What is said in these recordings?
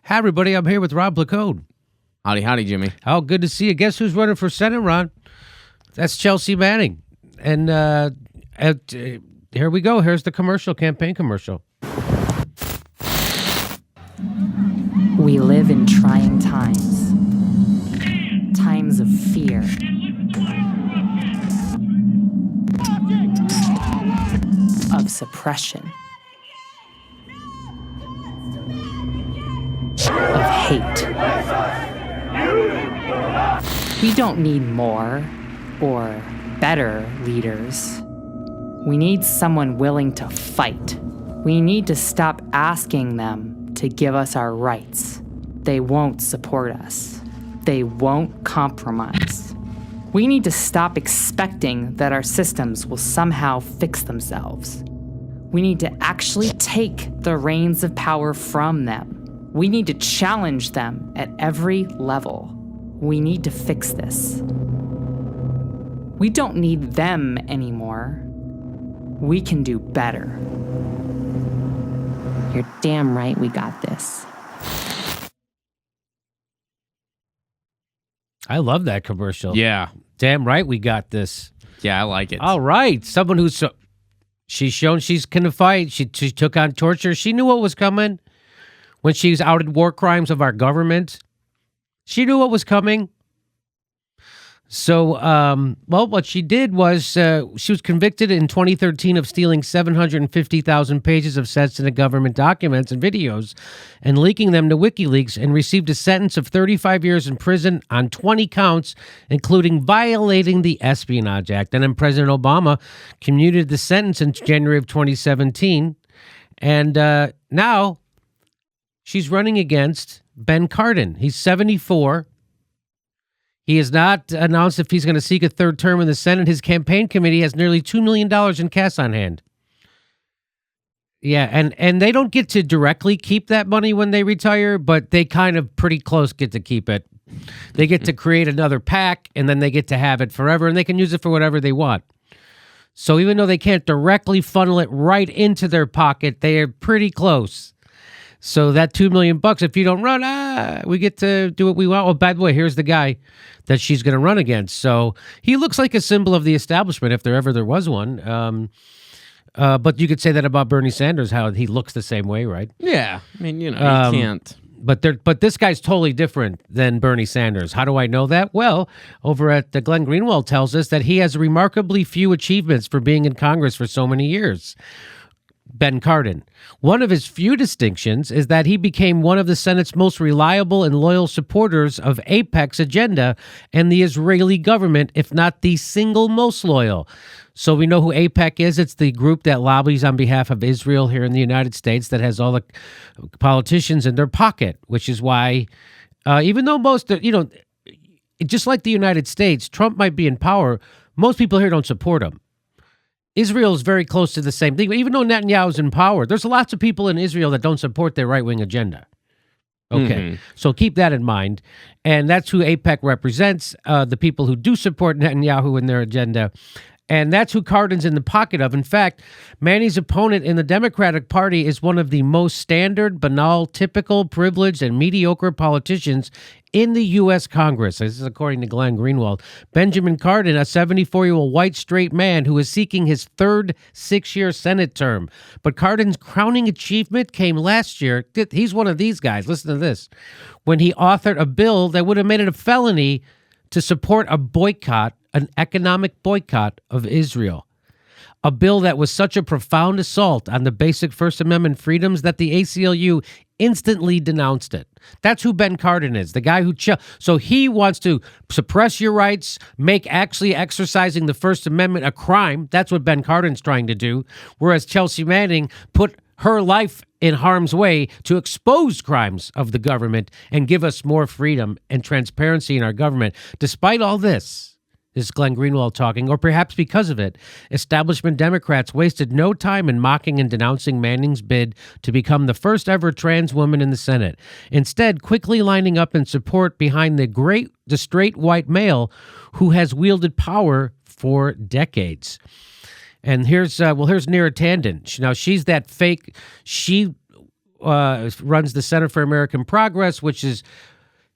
Hi, everybody. I'm here with Rob Placode. Howdy, Jimmy. Oh, good to see you. Guess who's running for Senate, Ron? That's Chelsea Manning. And here we go. Here's the campaign commercial. We live in trying times. Times of fear. Of suppression. Of hate. We don't need more or better leaders. We need someone willing to fight. We need to stop asking them to give us our rights. They won't support us. They won't compromise. We need to stop expecting that our systems will somehow fix themselves. We need to actually take the reins of power from them. We need to challenge them at every level. We need to fix this. We don't need them anymore. We can do better. You're damn right we got this. I love that commercial. Yeah. Damn right we got this. Yeah, I like it. All right. Someone who's she's shown she's can fight. She took on torture. She knew what was coming when she's outed war crimes of our government. She knew what was coming. So, what she did was she was convicted in 2013 of stealing 750,000 pages of sensitive government documents and videos and leaking them to WikiLeaks, and received a sentence of 35 years in prison on 20 counts, including violating the Espionage Act. And then President Obama commuted the sentence in January of 2017. And now she's running against Ben Cardin. He's 74. He has not announced if he's going to seek a third term in the Senate. His campaign committee has nearly $2 million in cash on hand. Yeah, and they don't get to directly keep that money when they retire, but they kind of pretty close get to keep it. They get to create another PAC, and then they get to have it forever, and they can use it for whatever they want. So even though they can't directly funnel it right into their pocket, they are pretty close. So that $2 million, if you don't run, we get to do what we want. Oh, by the way, here's the guy that she's going to run against. So he looks like a symbol of the establishment, if there was one. But you could say that about Bernie Sanders, how he looks the same way, right? Yeah. I mean, you can't. But this guy's totally different than Bernie Sanders. How do I know that? Well, over at Glenn Greenwald tells us that he has remarkably few achievements for being in Congress for so many years. Ben Cardin. One of his few distinctions is that he became one of the Senate's most reliable and loyal supporters of AIPAC's agenda and the Israeli government, if not the single most loyal. So we know who AIPAC is. It's the group that lobbies on behalf of Israel here in the United States, that has all the politicians in their pocket, which is why, even though most, just like the United States, Trump might be in power, most people here don't support him. Israel is very close to the same thing. Even though Netanyahu's in power, there's lots of people in Israel that don't support their right-wing agenda. Okay, So keep that in mind. And that's who AIPAC represents, the people who do support Netanyahu and their agenda. And that's who Cardin's in the pocket of. In fact, Manny's opponent in the Democratic Party is one of the most standard, banal, typical, privileged, and mediocre politicians in the U.S. Congress. This is according to Glenn Greenwald. Benjamin Cardin, a 74-year-old white straight man who is seeking his third 6-year Senate term. But Cardin's crowning achievement came last year. He's one of these guys. Listen to this. When he authored a bill that would have made it a felony to support a boycott, an economic boycott of Israel. A bill that was such a profound assault on the basic First Amendment freedoms that the ACLU instantly denounced it. That's who Ben Cardin is, the guy who... So he wants to suppress your rights, make actually exercising the First Amendment a crime. That's what Ben Cardin's trying to do. Whereas Chelsea Manning put her life in harm's way to expose crimes of the government and give us more freedom and transparency in our government. Despite all this is Glenn Greenwald talking, or perhaps because of it, establishment Democrats wasted no time in mocking and denouncing Manning's bid to become the first ever trans woman in the Senate. Instead, quickly lining up in support behind the straight white male who has wielded power for decades. And here's Neera Tanden. Now, she's that fake. She runs the Center for American Progress, which is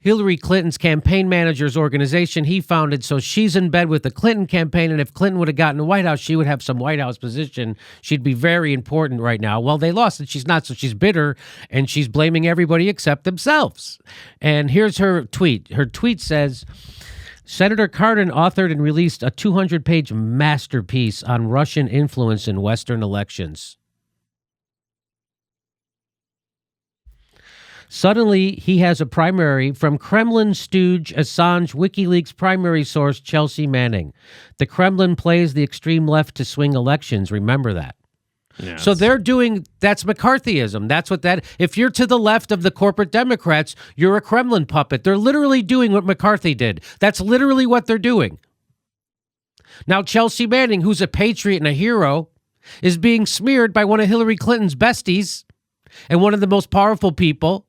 Hillary Clinton's campaign manager's organization he founded. So she's in bed with the Clinton campaign, and if Clinton would have gotten the White House, she would have some White House position. She'd be very important right now. Well, they lost, and she's not, so she's bitter, and she's blaming everybody except themselves. And here's her tweet. Her tweet says, Senator Cardin authored and released a 200-page masterpiece on Russian influence in Western elections. Suddenly, he has a primary from Kremlin stooge Assange WikiLeaks primary source Chelsea Manning. The Kremlin plays the extreme left to swing elections. Remember that. Yes. So they're doing, that's McCarthyism. That's what that, if you're to the left of the corporate Democrats, you're a Kremlin puppet. They're literally doing what McCarthy did. That's literally what they're doing. Now, Chelsea Manning, who's a patriot and a hero, is being smeared by one of Hillary Clinton's besties and one of the most powerful people.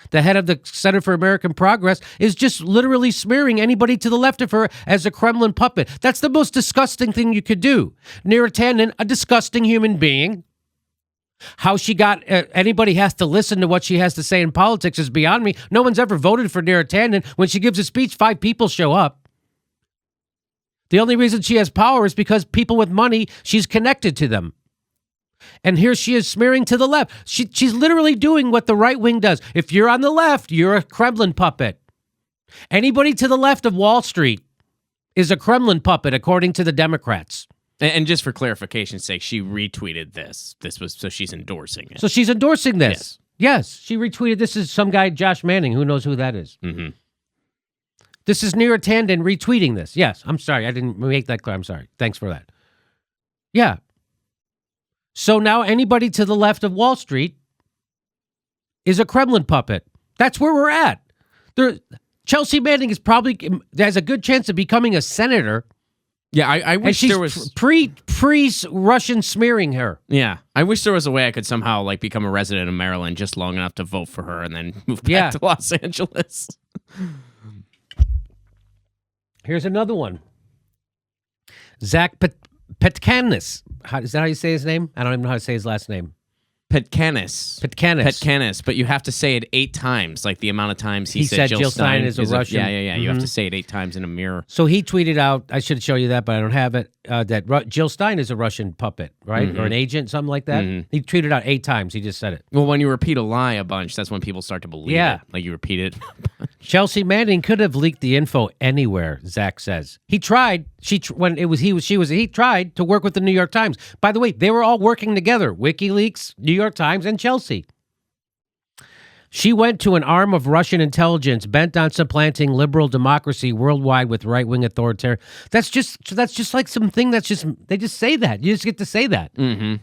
The head of the Center for American Progress is just literally smearing anybody to the left of her as a Kremlin puppet. That's the most disgusting thing you could do. Neera Tanden, a disgusting human being. How she got anybody has to listen to what she has to say in politics is beyond me. No one's ever voted for Neera Tanden. When she gives a speech, 5 people show up. The only reason she has power is because people with money, she's connected to them. And here she is smearing to the left. She's literally doing what the right wing does. If you're on the left, you're a Kremlin puppet. Anybody to the left of Wall Street is a Kremlin puppet, according to the Democrats. And just for clarification's sake, she retweeted this. This was so she's endorsing it. So she's endorsing this. Yes, she retweeted. This is some guy, Josh Manning. Who knows who that is? Mm-hmm. This is Neera Tanden retweeting this. Yes, I'm sorry. I didn't make that clear. I'm sorry. Thanks for that. Yeah. So now anybody to the left of Wall Street is a Kremlin puppet. That's where we're at. Chelsea Manning is probably has a good chance of becoming a senator. Yeah, I wish there was pre-Russian smearing her. Yeah, I wish there was a way I could somehow like become a resident of Maryland just long enough to vote for her and then move back to Los Angeles. Here's another one. Zach Petkanis. Is that how you say his name? I don't even know how to say his last name. Petkanis, but you have to say it 8 times, like the amount of times he said Jill Stein is a Russian. Yeah. Mm-hmm. You have to say it 8 times in a mirror. So he tweeted out, I should show you that, but I don't have it, that Jill Stein is a Russian puppet, right? Mm-hmm. Or an agent, something like that. Mm-hmm. He tweeted out 8 times. He just said it. Well, when you repeat a lie a bunch, that's when people start to believe it. Like you repeat it. Chelsea Manning could have leaked the info anywhere, Zach says. He tried. He tried to work with the New York Times. By the way, they were all working together. WikiLeaks, New York Times, and Chelsea. She went to an arm of Russian intelligence bent on supplanting liberal democracy worldwide with right-wing authoritarian. That's just like something they just say that. You just get to say that. Mm-hmm.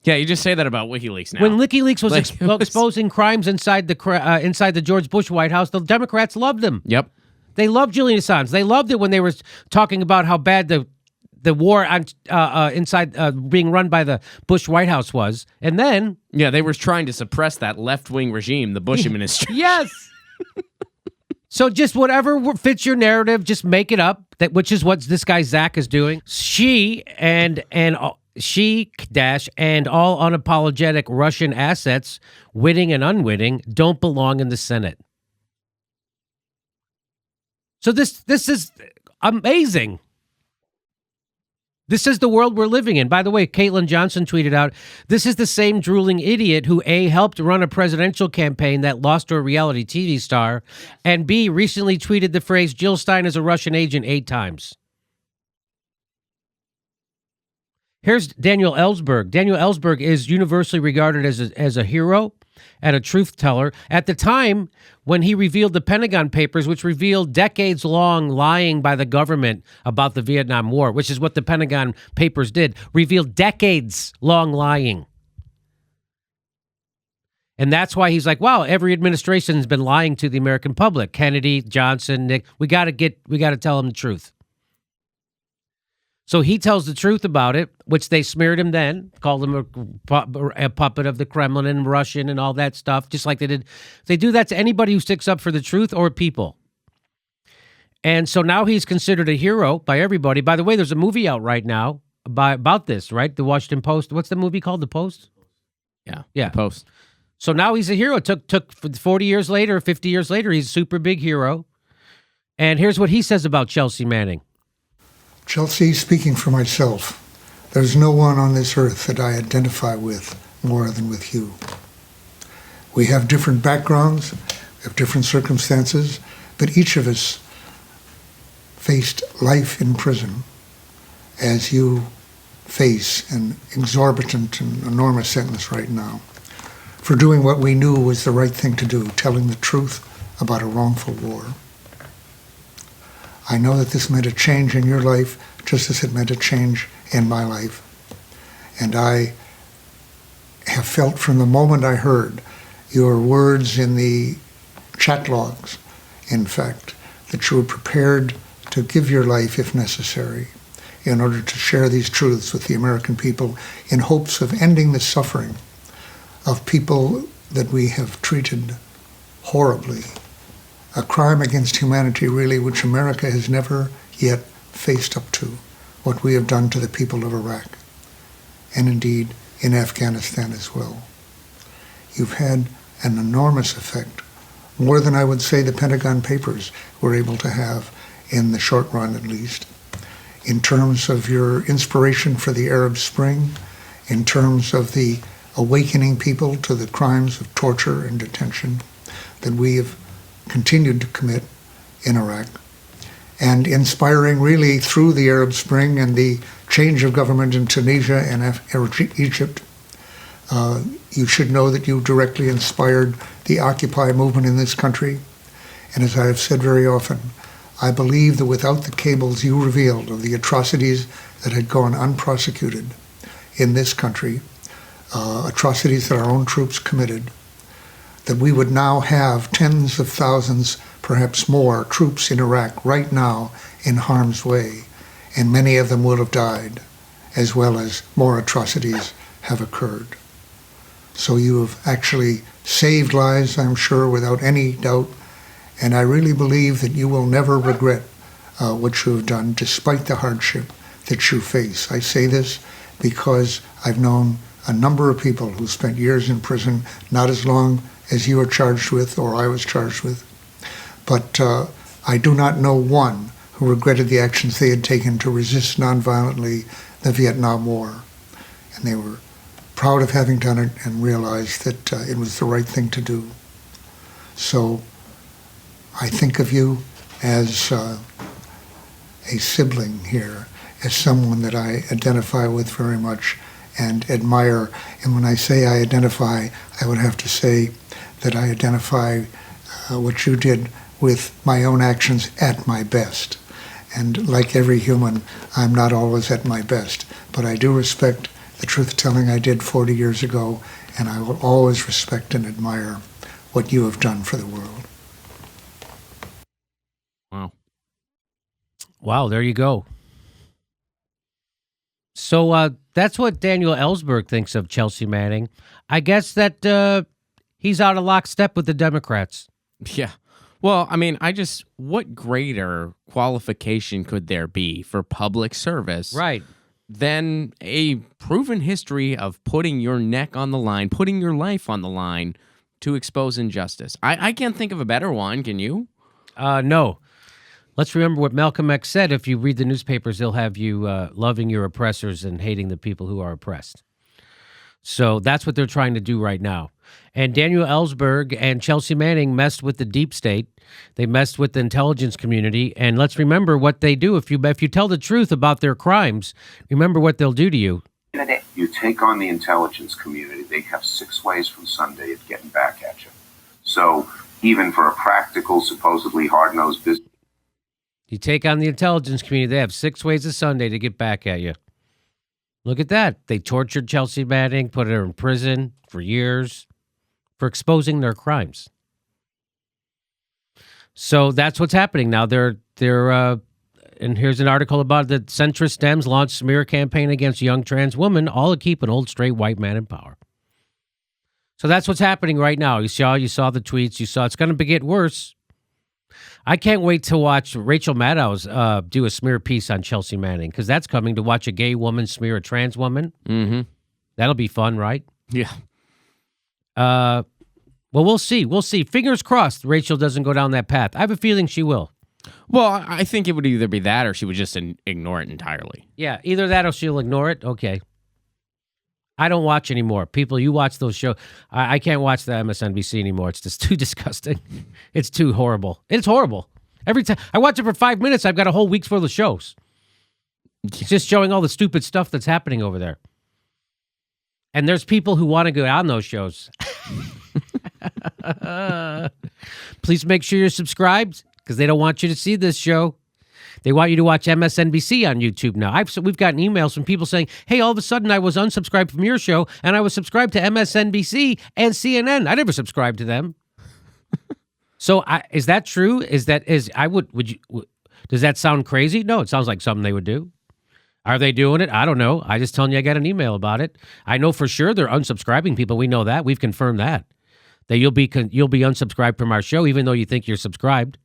Yeah, you just say that about WikiLeaks now. When WikiLeaks was exposing crimes inside the George Bush White House, the Democrats loved them. Yep. They loved Julian Assange. They loved it when they were talking about how bad the war on, inside being run by the Bush White House was. And then... Yeah, they were trying to suppress that left-wing regime, the Bush administration. Yes! So just whatever fits your narrative, just make it up, which is what this guy Zach is doing. She and all unapologetic Russian assets, witting and unwitting, don't belong in the Senate. So this is amazing. This is the world we're living in. By the way, Caitlin Johnson tweeted out, this is the same drooling idiot who A, helped run a presidential campaign that lost to a reality TV star, and B, recently tweeted the phrase, Jill Stein is a Russian agent 8 times. Here's Daniel Ellsberg. Daniel Ellsberg is universally regarded as a hero and a truth teller. At the time when he revealed the Pentagon Papers, which revealed decades-long lying by the government about the Vietnam War, which is what the Pentagon Papers did, revealed decades-long lying. And that's why he's like, wow, every administration has been lying to the American public. Kennedy, Johnson, Nick, we got to tell them the truth. So he tells the truth about it, which they smeared him then, called him a puppet of the Kremlin and Russian and all that stuff, just like they did. They do that to anybody who sticks up for the truth or people. And so now he's considered a hero by everybody. By the way, there's a movie out right now about this, right? The Washington Post. What's the movie called? The Post? Yeah. Yeah. The Post. So now he's a hero. Took 40 years later, 50 years later, he's a super big hero. And here's what he says about Chelsea Manning. Chelsea, speaking for myself, there's no one on this earth that I identify with more than with you. We have different backgrounds, we have different circumstances, but each of us faced life in prison as you face an exorbitant and enormous sentence right now for doing what we knew was the right thing to do, telling the truth about a wrongful war. I know that this meant a change in your life just as it meant a change in my life. And I have felt from the moment I heard your words in the chat logs, in fact, that you were prepared to give your life if necessary in order to share these truths with the American people in hopes of ending the suffering of people that we have treated horribly. A crime against humanity, really, which America has never yet faced up to, what we have done to the people of Iraq, and indeed in Afghanistan as well. You've had an enormous effect, more than I would say the Pentagon Papers were able to have in the short run at least, in terms of your inspiration for the Arab Spring, in terms of the awakening people to the crimes of torture and detention that we have continued to commit in Iraq, and inspiring really through the Arab Spring and the change of government in Tunisia and Egypt. You should know that you directly inspired the Occupy movement in this country. And as I have said very often, I believe that without the cables you revealed of the atrocities that had gone unprosecuted in this country, atrocities that our own troops committed, that we would now have tens of thousands, perhaps more, troops in Iraq right now in harm's way, and many of them will have died, as well as more atrocities have occurred. So you have actually saved lives, I'm sure, without any doubt, and I really believe that you will never regret what you have done, despite the hardship that you face. I say this because I've known a number of people who spent years in prison, not as long as you are charged with or I was charged with. But I do not know one who regretted the actions they had taken to resist nonviolently the Vietnam War. And they were proud of having done it and realized that it was the right thing to do. So I think of you as a sibling here, as someone that I identify with very much and admire. And when I say I identify, I would have to say that I identify what you did with my own actions at my best. And like every human, I'm not always at my best, but I do respect the truth-telling I did 40 years ago, and I will always respect and admire what you have done for the world. Wow. Wow, there you go. So that's what Daniel Ellsberg thinks of Chelsea Manning. I guess that he's out of lockstep with the Democrats. Yeah. Well, I mean, what greater qualification could there be for public service Right. than a proven history of putting your neck on the line, putting your life on the line to expose injustice? I can't think of a better one. Can you? No. Let's remember what Malcolm X said. If you read the newspapers, they'll have you loving your oppressors and hating the people who are oppressed. So that's what they're trying to do right now. And Daniel Ellsberg and Chelsea Manning messed with the deep state. They messed with the intelligence community. And let's remember what they do. If you tell the truth about their crimes, remember what they'll do to you. You take on the intelligence community, they have 6 ways from Sunday of getting back at you. So even for a practical, supposedly hard-nosed business, You take on the intelligence community, they have 6 ways a Sunday to get back at you. Look at that. They tortured Chelsea Manning, put her in prison for years for exposing their crimes. So that's what's happening now. And here's an article about the centrist Dems launched smear campaign against young trans women, all to keep an old straight white man in power. So that's what's happening right now. You saw the tweets. You saw it's going to get worse. I can't wait to watch Rachel Maddow do a smear piece on Chelsea Manning, because that's coming, to watch a gay woman smear a trans woman. Mm-hmm. That'll be fun, right? Yeah. Well, we'll see. We'll see. Fingers crossed Rachel doesn't go down that path. I have a feeling she will. Well, I think it would either be that or she would just ignore it entirely. Yeah, either that or she'll ignore it. Okay. I don't watch anymore. People, you watch those shows. I can't watch the MSNBC anymore. It's just too disgusting. It's too horrible. It's horrible. Every time I watch it for 5 minutes, I've got a whole week's worth of shows. It's just showing all the stupid stuff that's happening over there. And there's people who want to go on those shows. Please make sure you're subscribed because they don't want you to see this show. They want you to watch MSNBC on YouTube now. We've gotten emails from people saying, hey, all of a sudden I was unsubscribed from your show and I was subscribed to MSNBC and CNN. I never subscribed to them. So is that true? Does that sound crazy? No, it sounds like something they would do. Are they doing it? I don't know. I just telling you I got an email about it. I know for sure they're unsubscribing people. We know that. We've confirmed that. That you'll be unsubscribed from our show even though you think you're subscribed.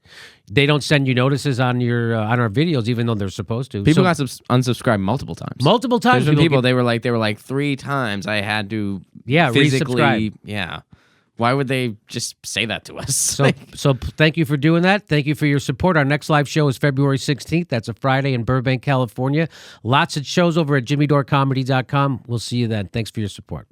They don't send you notices on our videos even though they're supposed to. People got unsubscribed multiple times. Multiple times. There's been people they were like 3 times I had to physically resubscribe. Yeah. Why would they just say that to us? So thank you for doing that. Thank you for your support. Our next live show is February 16th. That's a Friday in Burbank, California. Lots of shows over at jimmydorecomedy.com. We'll see you then. Thanks for your support.